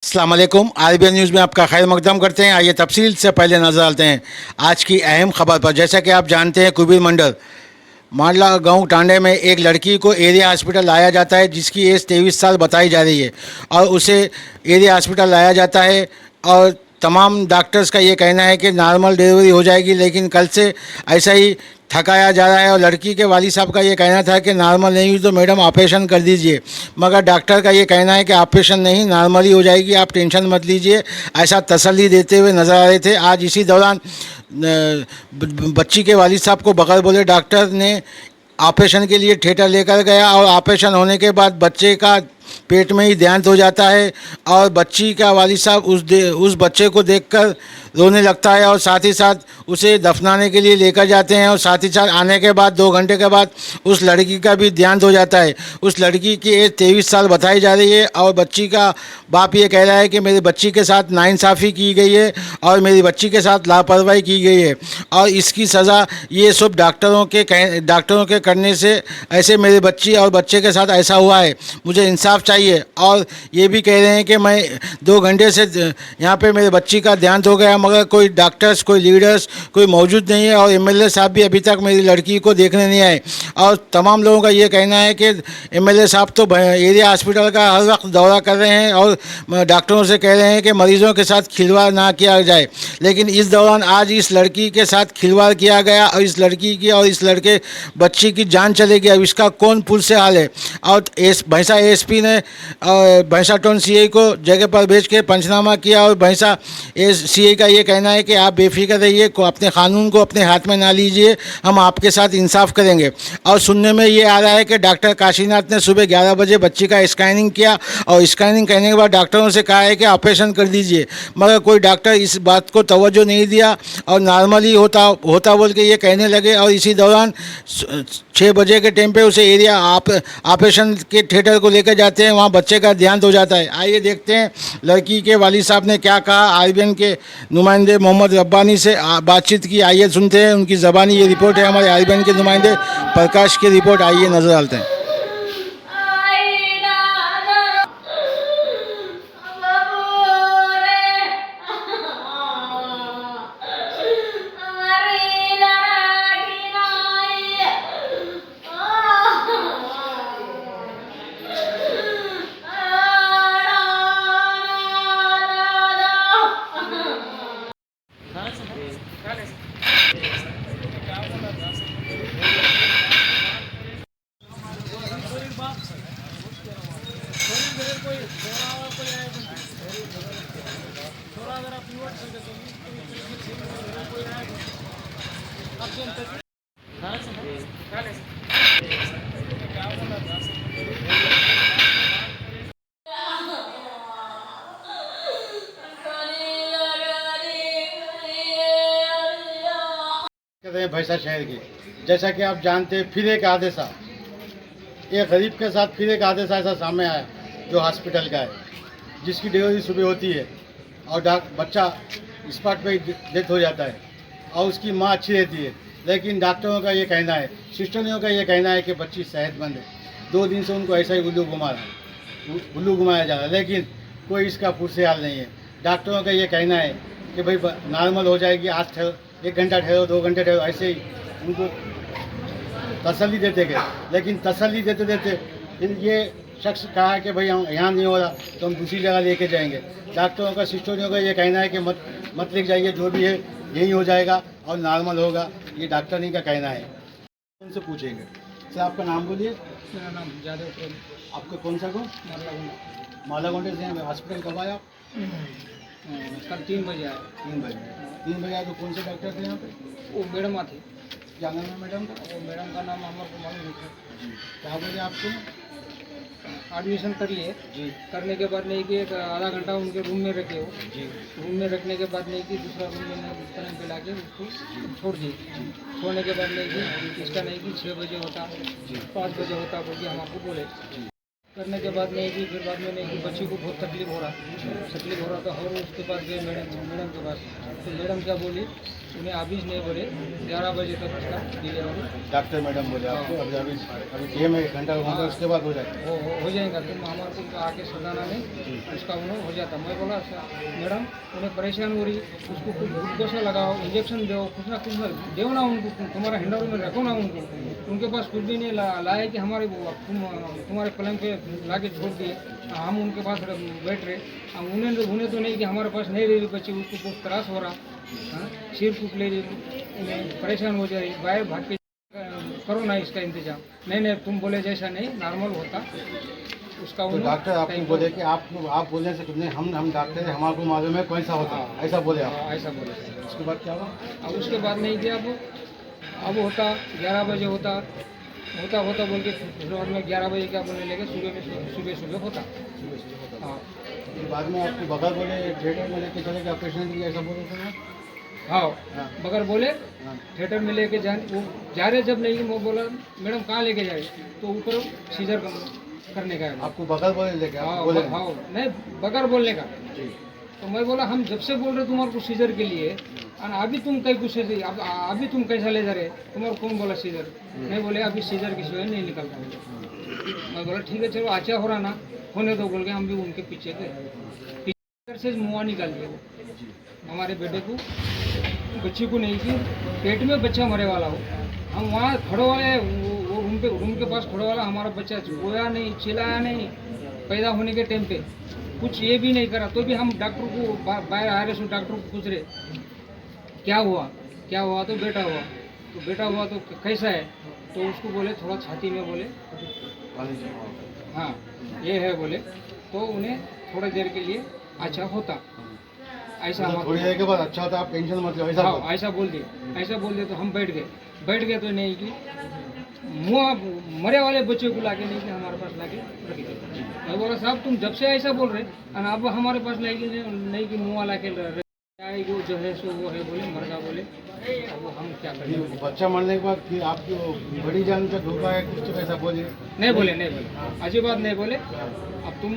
अस्सलाम वालेकुम। RBN news में आपका खैर मकदम करते हैं। आइए तफसील से पहले नजर डालते हैं आज की अहम खबर पर। जैसा कि आप जानते हैं, कुबीर मंडल मांडला गांव टांडे में एक लड़की को एरिया हॉस्पिटल लाया जाता है जिसकी एज 23 साल बताई जा रही है और उसे एरिया हॉस्पिटल लाया जाता है और तमाम डॉक्टर्स का ये कहना है कि नॉर्मल डिलीवरी हो जाएगी, लेकिन कल से ऐसा ही थकाया जा रहा है और लड़की के वाली साहब का ये कहना था कि नॉर्मल नहीं हुई तो मैडम ऑपरेशन कर दीजिए, मगर डॉक्टर का ये कहना है कि ऑपरेशन नहीं, नॉर्मली हो जाएगी, आप टेंशन मत लीजिए, ऐसा तसल्ली देते हुए नजर आ रहे थे। आज इसी दौरान बच्ची के वालिद साहब को बगैर बोले डॉक्टर ने ऑपरेशन के लिए थिएटर लेकर गया और ऑपरेशन होने के बाद बच्चे का पेट में ही देहांत हो जाता है और बच्ची का वालिद साहब उस बच्चे को देखकर रोने लगता है और साथ ही साथ उसे दफनाने के लिए लेकर जाते हैं और साथ ही साथ आने के बाद 2 घंटे के बाद उस लड़की का भी देहांत हो जाता है। उस लड़की की एज 23 साल बताई जा रही है और बच्ची का बाप ये कह रहा है कि मेरी बच्ची के साथ नाइंसाफ़ी की गई है और मेरी बच्ची के साथ लापरवाही की गई है और इसकी सज़ा ये सब डॉक्टरों के करने से ऐसे मेरी बच्ची और बच्चे के साथ ऐसा हुआ है, मुझे इंसाफ चाहिए। और ये भी कह रहे हैं कि मैं 2 घंटे से यहाँ पे मेरे बच्ची का देहांत हो गया मगर कोई डॉक्टर्स, कोई लीडर्स कोई मौजूद नहीं है और एमएलए साहब भी अभी तक मेरी लड़की को देखने नहीं आए। और तमाम लोगों का ये कहना है कि एमएलए साहब तो एरिया हॉस्पिटल का हर वक्त दौरा कर रहे हैं और डॉक्टरों से कह रहे हैं कि मरीज़ों के साथ खिलवाड़ ना किया जाए, लेकिन इस दौरान आज इस लड़की के साथ खिलवाड़ किया गया और इस लड़की की और इस लड़के बच्ची की जान चलेगी। अब इसका कौन पुल से हाल है। और भैंसा एसपी ने भैंसा टाउन सीआई को जगह पर भेज के पंचनामा किया और भैंसा सीआई का ये कहना है कि आप बेफिक्र रहिए, अपने कानून को अपने हाथ में ना लीजिए, हम आपके साथ इंसाफ करेंगे। और सुनने में ये आ रहा है कि डॉक्टर काशीनाथ ने सुबह 11 बजे बच्ची का स्कैनिंग किया और स्कैनिंग करने के बाद डॉक्टरों से कहा है कि ऑपरेशन कर दीजिए, मगर कोई डॉक्टर इस बात को तवज्जो नहीं दिया और नॉर्मली होता बोल के ये कहने लगे। और इसी दौरान 6 बजे के टाइम पे उसे एरिया ऑपरेशन के थिएटर को लेकर जाते हैं, वहाँ बच्चे का देहांत हो जाता है। आइए देखते हैं लड़की के वालिद साहब ने क्या कहा। आरबीएन के नुमाइंदे मोहम्मद रब्बानी से बातचीत की, आइए सुनते हैं उनकी ज़बानी ये रिपोर्ट है। हमारे आरबीएन के नुमाइंदे प्रकाश की रिपोर्ट, आइए नजर डालते हैं। भैंसा शहर की, जैसा कि आप जानते हैं, फिर एक हादसा, एक गरीब के साथ फिर एक हादसा ऐसा सामने आया जो हॉस्पिटल का है, जिसकी डिलीवरी सुबह होती है और बच्चा स्पॉट पे डेथ हो जाता है और उसकी माँ अच्छी रहती है, लेकिन डॉक्टरों का ये कहना है, सिस्टरों का ये कहना है कि बच्ची सेहतमंद है। 2 दिन से उनको ऐसा ही उल्लू घुमाया जा रहा है, लेकिन कोई इसका पुरसे हाल नहीं है। डॉक्टरों का ये कहना है कि भाई नॉर्मल हो जाएगी, आज ठहरो, 1 घंटा ठहरो, 2 घंटे ठहरो, ऐसे ही उनको तसल्ली देते गए। लेकिन तसल्ली देते देते फिर ये शख्स कहा कि भाई हम यहाँ नहीं हो रहा तो हम दूसरी जगह लेके जाएंगे। डॉक्टरों का, सिस्टरों का ये कहना है कि मत लिख जाइए, जो भी है यही हो जाएगा और नॉर्मल होगा, ये डॉक्टर नहीं का कहना है। उनसे पूछेंगे। सर आपका नाम बोलिए। मेरा नाम जादव। आपका कौन सा गाँव? मालागोंडे से हॉस्पिटल कब आया? कल 3 बजे आया। 3 बजे आए तो कौन से डॉक्टर थे यहाँ पे? वो मैडम थे। क्या नाम है मैडम का? वो मैडम का नाम हमको मालूम नहीं था। क्या बोले आपको? एडमिशन कर लिए। जी करने के बाद नहीं कि एक आधा घंटा उनके रूम में रखे हो। जी रूम में रखने के बाद नहीं कि दूसरा रूम में पलंग पे लाके उसको छोड़ दिए। छोड़ने के बाद नहीं कि इसका नहीं कि 6 बजे होता, 5 बजे होता बोल के हम आपको बोले। करने के बाद नहीं कि फिर बाद में नहीं कि बच्ची को बहुत तकलीफ हो रहा था और उसके पास गए मैडम के पास। तो मैडम क्या बोली, उन्हें अभी नहीं बोले 11 बजे तक उसका डिलीवरी डॉक्टर मैडम बोले आपको अभी अभी अभी गेम 1 घंटा होगा उसके बाद हो जाएगा। हो जाएगा। तुम हमारे को आके सदाना नहीं उसका उन्हें हो जाता। मैं बोला मैडम उन्हें परेशान हो रही, उसको कुछ ग्लूकोसा लगाओ, इंजेक्शन दो, कुछ ना दो ना उनको, तुम्हारा हैंडओवर में रखो ना उनको। उनके पास कुछ भी नहीं लाए कि हमारे तुम्हारे पलंग पे ला के छोड़ दिए। हम उनके पास बैठ रहे, उन्हें तो नहीं कि हमारे पास नहीं रह रही बच्ची, उसको बहुत त्रास हो रहा। हाँ, सिर फूक ले रही, उन्हें परेशान हो जा रही, बाहर भाग के करो ना इसका इंतजाम। नहीं तुम बोले जैसा नहीं नॉर्मल होता उसका। तो डॉक्टर आपको बोले कि आप बोलने से कुछ नहीं, हम डॉक्टर हैं, हमारे को मालूम है कैसा होता है, ऐसा बोले आप? ऐसा बोले। उसके बाद क्या हुआ? अब उसके बाद नहीं किया। अब होता 11 बजे होता बोल के फिर बाद में 11 बजे क्या बोलने लगे, सुबह होता। हाँ फिर बाद में आपको बगल बोले थिएटर में लेके चले गए ऑपरेशन के लिए, ऐसा बोल रहे थे ना? हाँ बगैर बोले थिएटर में लेके वो जा रहे जब नहीं, वो बोला मैडम कहाँ लेके जाए, तो ऊपर सीजर करने का है। आपको बगल बोले लेके हाँ बोले? हाँ नहीं बगैर बोलने का। जी तो मैं बोला हम जब से बोल रहे तुम्हारे को सीजर के लिए, और अभी तुम कहीं कुछ अभी तुम कैसा ले जा रहे, तुम्हारे कौन बोला सीजर? नहीं बोले अभी सीजर की सुई नहीं निकलता मुझे। मैं बोला ठीक है चलो अच्छा हो रहा ना, होने दो बोल के हम भी उनके पीछे थे। से मुँह निकाल दिया वो हमारे बेटे को, बच्ची को नहीं कि पेट में बच्चा मरे वाला हो। हम वहाँ खड़े वाले वो रूम के पास खड़े वाला हमारा बच्चा रोया नहीं, चिल्लाया नहीं, पैदा होने के टाइम पे कुछ ये भी नहीं करा। तो भी हम डॉक्टर को बाहर आ रहे, डॉक्टर को पूछ रहे क्या हुआ तो बेटा हुआ तो कैसा है, तो उसको बोले थोड़ा छाती में बोले हाँ ये है बोले, तो उन्हें थोड़ी देर के लिए अच्छा होता। ऐसा थोड़ी देर के बाद अच्छा होता, आप टेंशन मत लो, ऐसा बोल दिए। तो हम बैठ गए तो नहीं कि मुँह मरे वाले बच्चे को लाके नहीं कि हमारे पास लाके रख दिया। मैं बोला साहब तुम जब से ऐसा बोल रहे और अब हमारे पास लाके नहीं कि मुँह ला के वो जो है सो वो है बोले मरगा बोले। अब वो हम क्या करें? बच्चा मरने के बाद फिर आपकी बड़ी जान का धोखा है कुछ, तो ऐसा बोले? नहीं बोले अजी बात नहीं बोले। अब तुम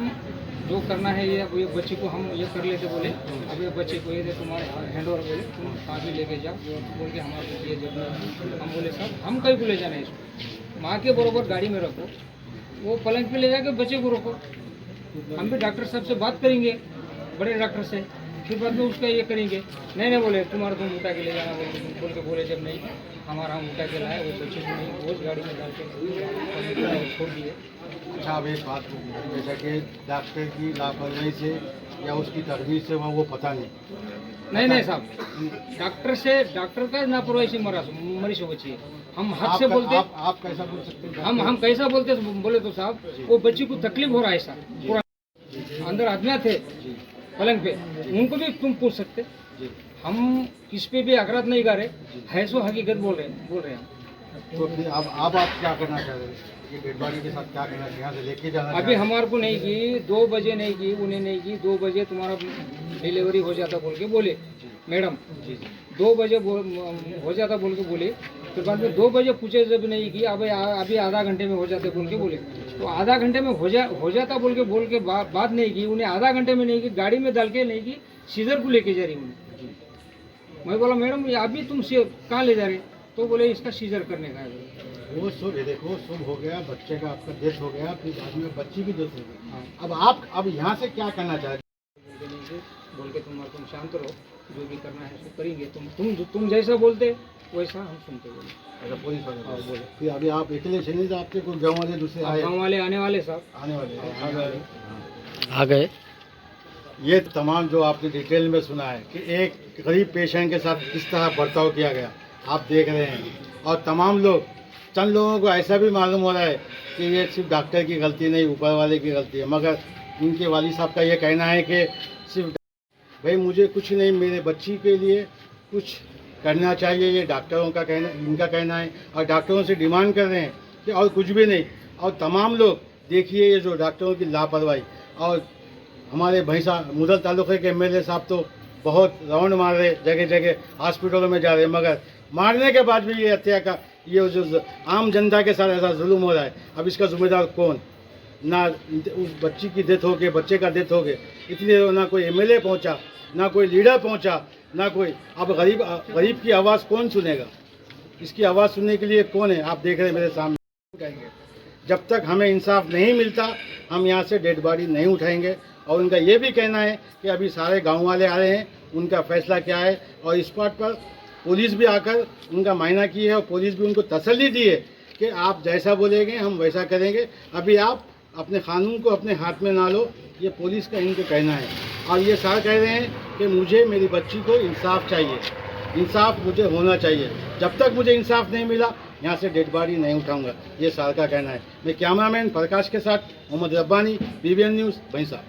जो करना है ये बच्चे को हम ये कर लेते बोले। अब ये बच्चे को ये दे तुम्हारे हैंडओवर बोले, तुम कहाँ भी लेके जाओ बोल के हमारे ये जब हम बोले साहब हम कहीं को ले जाना है इसको, माँ के बरोबर गाड़ी में रखो, वो पलंग पे ले जाके बच्चे को रखो। हम भी डॉक्टर साहब से बात करेंगे, बड़े डॉक्टर से, फिर बाद में उसका ये करेंगे। नहीं बोले तुम्हारा तुम उठा के ले जाना बोल के बोले। जब नहीं हमारा हम उठा के लाए, वो बच्चे को नहीं वो गाड़ी में डाल के छोड़ दिए। अच्छा अब एक बात, जैसा कि डॉक्टर की लापरवाही से या उसकी तकलीफ से वो पता नहीं साहब, डॉक्टर का लापरवाही से मरी से बच्ची है। हम हक से बोलते। आप कैसा बोल सकते हैं? हम कैसा बोलते बोले तो साहब वो बच्ची को तकलीफ हो रहा है, ऐसा पूरा अंदर आदमी थे पलंग पे, उनको भी तुम पूछ सकते। हम किस पे भी आघात नहीं कर रहे, है सो हकीकत बोल रहे हैं हम। तो फिर अब आप क्या करना चाह रहे हैं? ये डेड बॉडी के साथ क्या करना है? यहाँ से लेके जाना? अभी हमारे को नहीं की 2 बजे नहीं की, उन्हें नहीं की 2 बजे तुम्हारा डिलीवरी हो जाता बोल के बोले मैडम। 2 बजे हो जाता बोल के बोले। फिर बाद में 2 बजे पूछे जब नहीं की, अभी आधा घंटे में हो जाते बोल के बोले। तो आधा घंटे में हो जाता बोल के बात नहीं की। उन्हें आधा घंटे में नहीं की, गाड़ी में डाल के नहीं की सीजर को लेके जा रही उन्हें। मैं बोला मैडम अभी तुम कहाँ ले जा रहे? तो बोले इसका सीजर करने का है। वो शुभ देखो, शुभ हो गया, बच्चे का आपका डेथ हो गया, फिर बाद में बच्ची भी डेथ हो गई। हाँ। अब यहाँ से क्या करना चाह रहे? बोल के तुम शांत रहो, जो भी करना है सो करेंगे। तुम जैसा बोलते वैसा हम सुनते बोले। अच्छा पुलिस वाले? हाँ बोले। फिर अभी आप अकेले चले तो आपके कोई गाँव वाले दूसरे आए? गाँव वाले आने वाले साहब, आने वाले आ गए। ये तमाम जो आपने डिटेल में सुना है कि एक गरीब पेशेंट के साथ किस तरह बर्ताव किया गया, आप देख रहे हैं। और तमाम लोग, चंद लोगों को ऐसा भी मालूम हो रहा है कि ये सिर्फ डॉक्टर की गलती नहीं, ऊपर वाले की गलती है। मगर इनके वाली साहब का ये कहना है कि सिर्फ भाई मुझे कुछ नहीं, मेरे बच्ची के लिए कुछ करना चाहिए, ये डॉक्टरों का कहना, इनका कहना है। और डॉक्टरों से डिमांड कर रहे हैं कि और कुछ भी नहीं। और तमाम लोग देखिए ये जो डॉक्टरों की लापरवाही, और हमारे भैंसा मुदल तालुके के एमएलए साहब तो बहुत राउंड मार रहे, जगह जगह हॉस्पिटलों में जा रहे, मगर मारने के बाद भी ये हत्या का ये जो आम जनता के साथ ऐसा जुल्म हो रहा है, अब इसका जिम्मेदार कौन? ना उस बच्ची की डेथ हो गई, बच्चे का डेथ हो गए, इसलिए ना कोई एमएलए पहुंचा, ना कोई लीडर पहुंचा, ना कोई। अब गरीब की आवाज़ कौन सुनेगा? इसकी आवाज़ सुनने के लिए कौन है? आप देख रहे हैं मेरे सामने। जब तक हमें इंसाफ नहीं मिलता हम यहाँ से डेड बॉडी नहीं उठाएंगे। और उनका ये भी कहना है कि अभी सारे गांव वाले आ रहे हैं, उनका फैसला क्या है। और इस बात पर पुलिस भी आकर उनका मायना की है और पुलिस भी उनको तसल्ली दी है कि आप जैसा बोलेंगे हम वैसा करेंगे, अभी आप अपने कानून को अपने हाथ में ना लो, ये पुलिस का इनको कहना है। और ये सार कह रहे हैं कि मुझे मेरी बच्ची को इंसाफ चाहिए, इंसाफ मुझे होना चाहिए। जब तक मुझे इंसाफ नहीं मिला यहाँ से डेड बॉडी नहीं उठाऊंगा, ये सार का कहना है। मैं कैमरामैन प्रकाश के साथ मोहम्मद रब्बानी, BBN न्यूज़, भैंसा।